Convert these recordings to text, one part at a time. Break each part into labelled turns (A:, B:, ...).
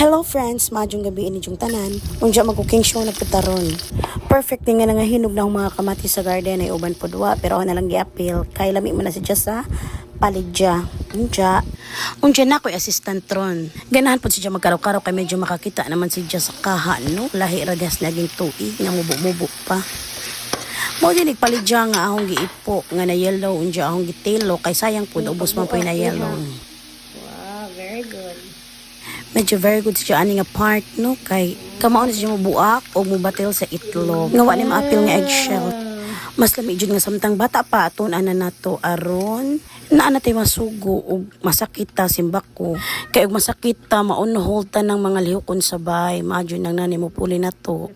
A: Hello friends, maadjong gabi ini jung tanan. Unja mag-cooking show na putaron. Perfect din nga nga hinog na ang mga kamatis sa garden ay uban po duwa pero ako na lang giapil kay lami man na siya sa palidya. Unja na ko'y assistant ron. Ganahan po siya magkaraw-karaw kay medyo makakita naman siya sa kaha no. Lahi radyas naging tuig nga mubo-mubo pa. Mo din palidya nga ahong giipo nga na yellow unja ahong gitelo kay sayang po ubos man po na yellow.
B: Wow, very good.
A: Medyo very good siya ani nga part no kay kamaon siya mobuak o mobatil sa itlog nga wala maapil nga eggshell. Mas lami jud nga samtang bata pa aton ana nato aron naa natay masugo og masakit ta simbak ko kay og masakit ta maunhold ta ng mga lihokon sabay maadyo nang nani mo puli nato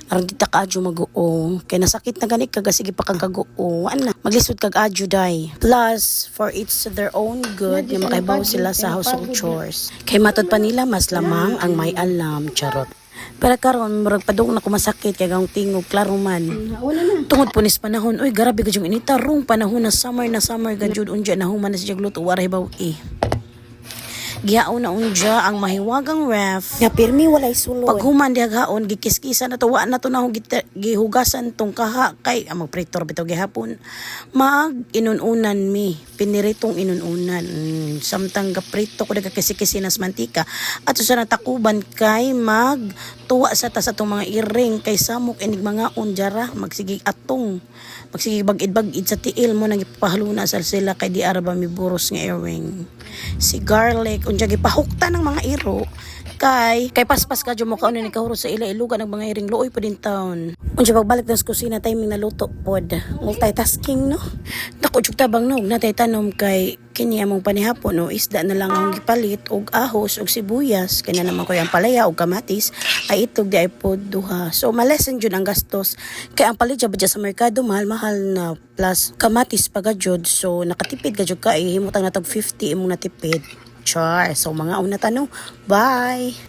A: aron di ta kaadyo mag-uong kay nasakit na gani kaga sige pa kag kag-uong ana maglisod kag adyo day plus for it's their own good nga makaibaw sila sa household chores kay matod pa nila mas lamang ang may alam charot pero karon murag padung na kumasakit kay gang tingog klaro man tungod punis panahon oy grabe gadyong inita rong panahon na summer gajud unja na human na siya gluto waray baw gihaon na unja ang mahiwagang ref
B: Nga pirmi walay suloy.
A: pag human diaghaon gikiskisa na to wa na to na gihugasan tong kaha kay ang magprito bitaw gihapon mag inununan mi piniritong inununan samtang gaprito ko daga kisikisinas mantika ato sa natakuban kay mag tuwa sa ta sa tong mga iring kay samok inig mga unjara magsigi atong magsigi bagid sa tiil mo nang ipahaluna sa sila kay di araba mi buros nga earring si garlic unja gipahukta ng mga iro kay paspas ka mo kaon ni kahuro sa ila iluga ng mga iring looy pa din taon unja pagbalik sa kusina timing na luto pod multitasking no dako jud tabang no natay tanom kay kini among panihapon no isda na lang ang gipalit og ahos og sibuyas kanya naman ko ang palaya og kamatis ay itog di ay pod duha so malesen jud ang gastos kay ang palidya badya sa merkado mahal na plus kamatis pagajud so nakatipid ka jud kay himutang natog 50 imong natipid char so mga una tanong bye.